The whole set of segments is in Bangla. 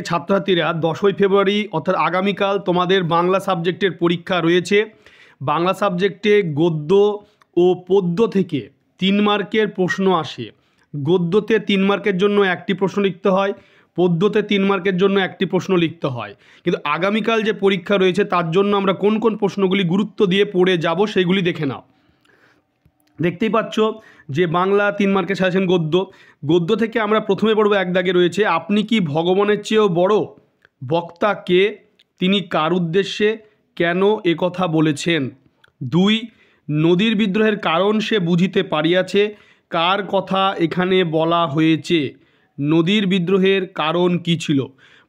ছাত্রছাত্রীরা 10ই ফেব্রুয়ারি অর্থাৎ আগামীকাল তোমাদের বাংলা সাবজেক্টের পরীক্ষা রয়েছে। বাংলা সাবজেক্টে গদ্য ও পদ্য থেকে 3 মার্কের প্রশ্ন আসে। গদ্যতে 3 মার্কের জন্য একটি প্রশ্ন লিখতে হয়, পদ্যতে 3 মার্কের জন্য একটি প্রশ্ন লিখতে হয়। কিন্তু আগামীকাল যে পরীক্ষা রয়েছে তার জন্য আমরা কোন কোন প্রশ্নগুলি গুরুত্ব দিয়ে পড়ে যাব সেইগুলি দেখে নাও। দেখতেই পাচ্ছ যে বাংলা 3 মার্কের সাজেশন গদ্য থেকে আমরা প্রথমে পড়ব, এক দাগে রয়েছে আপনি কি ভগবানের চেয়েও বড়? বক্তা কে? তিনি কার উদ্দেশ্যে কেন এ কথা বলেছেন? 2, নদীর বিদ্রোহের কারণ সে বুঝিতে পারিয়াছে, কার কথা এখানে বলা হয়েছে? নদীর বিদ্রোহের কারণ কি ছিল?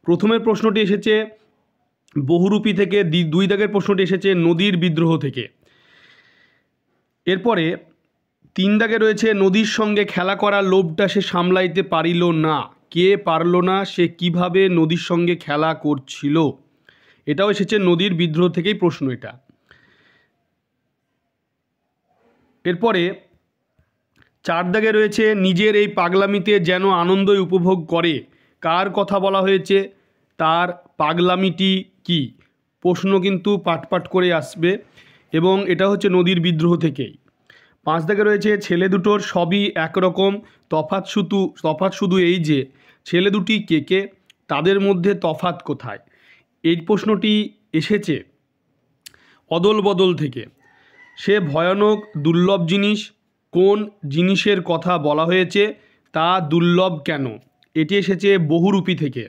প্রথমের প্রশ্নটি এসেছে বহুরূপী থেকে, 2 দাগের প্রশ্নটি এসেছে নদীর বিদ্রোহ থেকে। এরপরে 3 দাগে রয়েছে নদীর সঙ্গে খেলা করার লোভটা সে সামলাইতে পারিল না। কে পারল না? সে কিভাবে নদীর সঙ্গে খেলা করছিল? এটাও এসেছে নদীর বিদ্রোহ থেকেই প্রশ্ন এটা। এরপরে 4 দাগে রয়েছে নিজের এই পাগলামিতে যেন আনন্দই উপভোগ করে, কার কথা বলা হয়েছে? তার পাগলামিটি কি? প্রশ্ন কিন্তু পাট করে আসবে এবং এটা হচ্ছে নদীর বিদ্রোহ থেকেই। 5 দাগে রয়েছে ছেলে দুটোর সবই একরকম, তফাৎ শুধু এই যে ছেলে দুটি কে কে, তাদের মধ্যে তফাৎ কোথায়? এই প্রশ্নটি এসেছে অদল বদল থেকে। সে ভয়ানক দুর্লভ জিনিস, কোন জিনিসের কথা বলা হয়েছে? তা দুর্লভ কেন? এটি এসেছে বহুরূপী থেকে।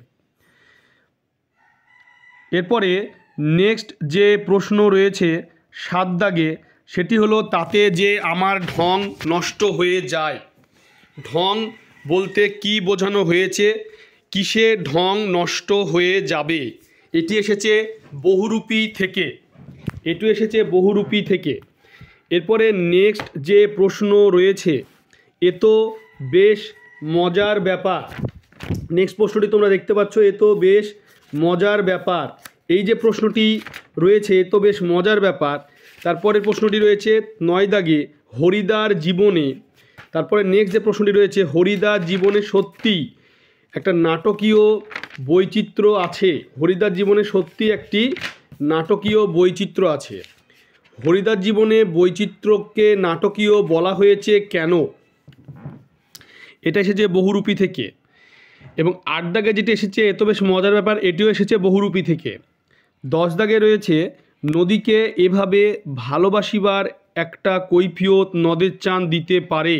এরপরে নেক্সট যে প্রশ্ন রয়েছে 7 দাগে, সেটি হলো তাতে যে আমার ঢং নষ্ট হয়ে যায়। ঢং বলতে কি বোঝানো হয়েছে? কিসে ঢং নষ্ট হয়ে যাবে? এটি এসেছে বহুরূপী থেকে। এরপরে নেক্সট যে প্রশ্ন রয়েছে, এ তো বেশ মজার ব্যাপার। নেক্সট প্রশ্নটি তোমরা দেখতে পাচ্ছ, এ তো বেশ মজার ব্যাপার। এই যে প্রশ্নটি রয়েছে এ তো বেশ মজার ব্যাপার, তারপরের প্রশ্নটি রয়েছে 9 দাগে হরিদার জীবনে। তারপরে নেক্সট যে প্রশ্নটি রয়েছে হরিদার জীবনে সত্যি একটা নাটকীয় বৈচিত্র্য আছে। হরিদার জীবনে সত্যি একটি নাটকীয় বৈচিত্র্য আছে। হরিদার জীবনে বৈচিত্র্যকে নাটকীয় বলা হয়েছে কেন? এটা এসেছে বহুরূপী থেকে। এবং 8 দাগে যেটি এসেছে এ তো বেশ মজার ব্যাপার, এটিও এসেছে বহুরূপী থেকে। 10 দাগে রয়েছে নদীকে এভাবে ভালোবাসিবার একটা কৈফিয়ত নদের চাঁদ দিতে পারে।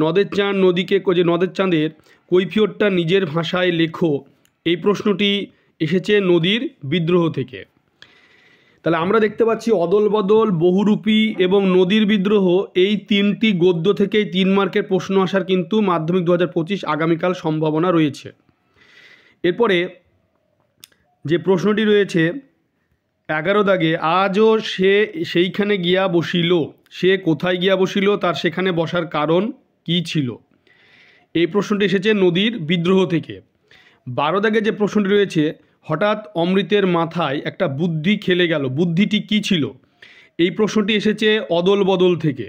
নদের চাঁদ নদীকে, যে নদের চাঁদের কৈফিয়তটা নিজের ভাষায় লেখো। এই প্রশ্নটি এসেছে নদীর বিদ্রোহ থেকে। তাহলে আমরা দেখতে পাচ্ছি অদল বদল, বহুরূপী এবং নদীর বিদ্রোহ, এই 3টি গদ্য থেকেই 3 মার্কের প্রশ্ন আসার কিন্তু মাধ্যমিক 2025 আগামীকাল সম্ভাবনা রয়েছে। এরপরে যে প্রশ্নটি রয়েছে 11 দাগে, আজও সে সেইখানে গিয়া বসিল। সে কোথায় গিয়া বসিল? তার সেখানে বসার কারণ কি ছিল? এই প্রশ্নটি এসেছে নদীর বিদ্রোহ থেকে। 12 দাগে যে প্রশ্নটি রয়েছে, হঠাৎ অমৃতের মাথায় একটা বুদ্ধি খেলে গেল, বুদ্ধিটি কি ছিল? এই প্রশ্নটি এসেছে অদল বদল থেকে।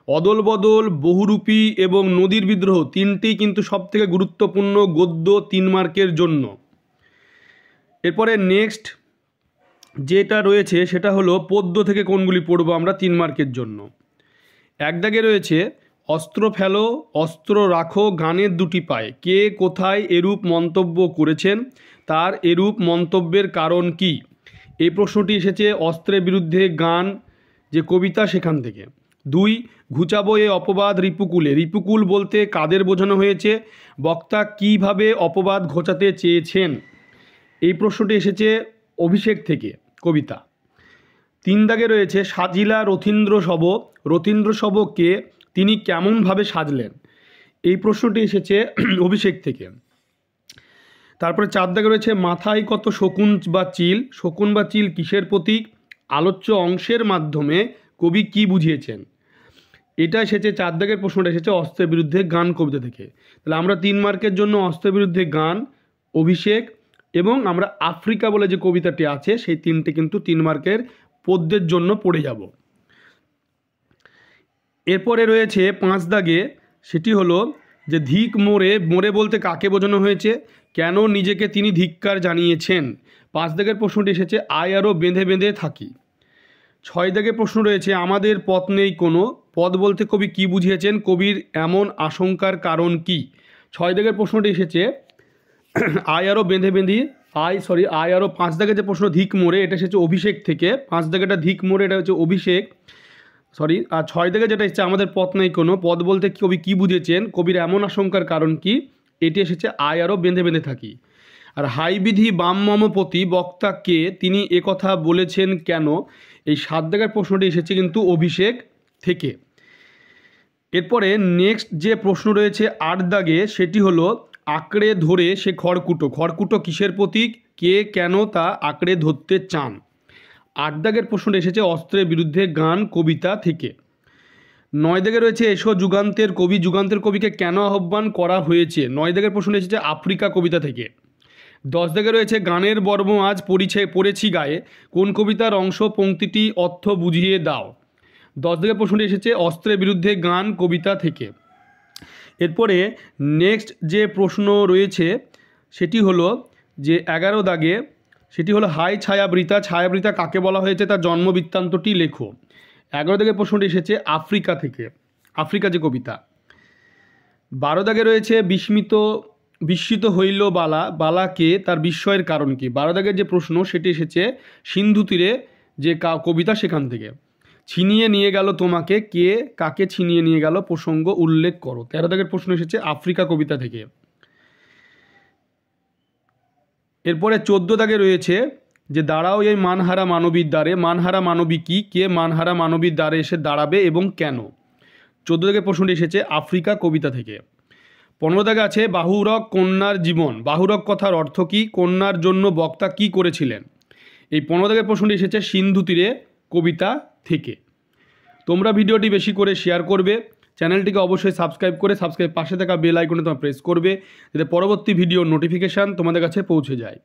অদল বদল, বহুরূপী এবং নদীর বিদ্রোহ 3টি কিন্তু সবথেকে গুরুত্বপূর্ণ গদ্য 3 মার্কের জন্য। এরপরে নেক্সট যেটা রয়েছে সেটা হলো পদ্য থেকে কোনগুলি পড়বো আমরা 3 মার্কের জন্য। 1 দাগে রয়েছে অস্ত্র ফেলো অস্ত্র রাখো গানের 2টি পায়ে, কে কোথায় এরূপ মন্তব্য করেছেন? তার এরূপ মন্তব্যের কারণ কি? এই প্রশ্নটি এসেছে অস্ত্রের বিরুদ্ধে গান যে কবিতা সেখান থেকে। 2, ঘুচাবো এ অপবাদ রিপুকুলে। রিপুকুল বলতে কাদের বোঝানো হয়েছে? বক্তা কিভাবে অপবাদ ঘোচাতে চেয়েছেন? এই প্রশ্নটি এসেছে অভিষেক থেকে, কবিতা। 3 দাগে রয়েছে সাজিলা রথীন্দ্র শবকে তিনি কেমনভাবে সাজলেন? এই প্রশ্নটি এসেছে অভিষেক থেকে। তারপরে 4 দাগে রয়েছে মাথায় কত শকুন বা চিল কিসের প্রতীক? আলোচ্য অংশের মাধ্যমে কবি কি বুঝিয়েছেন? এটা এসেছে 4 দাগের প্রশ্নটা এসেছে অস্ত্রের বিরুদ্ধে গান কবিতা থেকে। তাহলে আমরা 3 মার্কের জন্য অস্ত্রের বিরুদ্ধে গান, অভিষেক এবং আমরা আফ্রিকা বলে যে কবিতাটি আছে সেই 3টে কিন্তু 3 মার্কের পদ্যের জন্য পড়ে যাব। এরপরে রয়েছে 5 দাগে, সেটি হলো যে ধিক মোরে, মোরে বলতে কাকে বোঝানো হয়েছে, কেন নিজেকে তিনি ধিক্কার জানিয়েছেন। 5 দাগের প্রশ্নটি এসেছে আয় আরও বেঁধে বেঁধে থাকি। 6 দাগের প্রশ্ন রয়েছে আমাদের পথ নেই কোনো, পথ বলতে কবি কি বুঝিয়েছেন, কবির এমন আশঙ্কার কারণ কি। 6 দাগের প্রশ্নটি এসেছে আয় আরও বেঁধে বেঁধি আয় আরও। 5 দাগের যে প্রশ্ন ধিক মোড়ে, এটা এসেছে অভিষেক থেকে। 5 দাগেটা ধিক মোড়ে, এটা হচ্ছে অভিষেক, আর 6 দাগে যেটা এসেছে আমাদের পথ নেই কোনো, পথ বলতে কবি কি বুঝেছেন, কবির এমন আশঙ্কার কারণ কি, এটি এসেছে আয় আরও বেঁধে বেঁধে থাকি। আর হাই বিধি বাম মমপতি বক্তা কে, তিনি একথা বলেছেন কেন, এই 7 দাগের প্রশ্নটি এসেছে কিন্তু অভিষেক থেকে। এরপরে নেক্সট যে প্রশ্ন রয়েছে 8 দাগে, সেটি হলো আঁকড়ে ধরে সে খড়কুটো। খড়কুটো কিসের প্রতীক, কে কেন তা আঁকড়ে ধরতে চান। 8 দাগের প্রশ্নটা এসেছে অস্ত্রের বিরুদ্ধে গান কবিতা থেকে। 9 দাগে রয়েছে এসো যুগান্তের কবি, যুগান্তের কবিকে কেন আহ্বান করা হয়েছে। 9 দাগের প্রশ্ন এসেছে আফ্রিকা কবিতা থেকে। 10 দাগে রয়েছে গানের বর্ম আজ পড়েছি গায়ে, কোন কবিতার অংশ, পংক্তিটি অর্থ বুঝিয়ে দাও। 10 দাগের প্রশ্নটি এসেছে অস্ত্রের বিরুদ্ধে গান কবিতা থেকে। এরপরে নেক্সট যে প্রশ্ন রয়েছে সেটি হলো যে 11 দাগে, সেটি হলো হাই ছায়াবৃতা, ছায়াবৃতা কাকে বলা হয়েছে, তার জন্মবৃত্তান্তটি লেখো। 11 দাগের প্রশ্নটি এসেছে আফ্রিকা থেকে, আফ্রিকা যে কবিতা। 12 দাগে রয়েছে বিস্মিত হইল বালা, বালাকে তার বিস্ময়ের কারণ কি। 12 দাগের যে প্রশ্ন সেটি এসেছে সিন্ধু তীরে যে কবিতা, সেখান থেকে। ছিনিয়ে নিয়ে গেল তোমাকে, কে কাকে ছিনিয়ে নিয়ে গেল, প্রসঙ্গ উল্লেখ করো। 13 দাগের প্রশ্ন এসেছে আফ্রিকা কবিতা থেকে। এরপরে 14 দাগে রয়েছে যে দাঁড়াও এই মানহারা মানবীর দ্বারে, মানহারা মানবী কি, কে মানহারা মানবীর দ্বারে এসে দাঁড়াবে এবং কেন। 14 দাগের প্রশ্নটি এসেছে আফ্রিকা কবিতা থেকে। 15 দাগে আছে বাহুরক কন্যার জীবন, বাহুরক কথার অর্থ কী, কন্যার জন্য বক্তা কি করেছিলেন। এই 15 দাগের প্রশ্নটি এসেছে সিন্ধু তীরে কবিতা থেকে। তোমরা ভিডিওটি বেশি করে শেয়ার করবে, চ্যানেলটিকে অবশ্যই সাবস্ক্রাইব করে পাশে থাকা বেল আইকনে তোমরা প্রেস করবে, যাতে পরবর্তী ভিডিওর নোটিফিকেশান তোমাদের কাছে পৌঁছে যায়।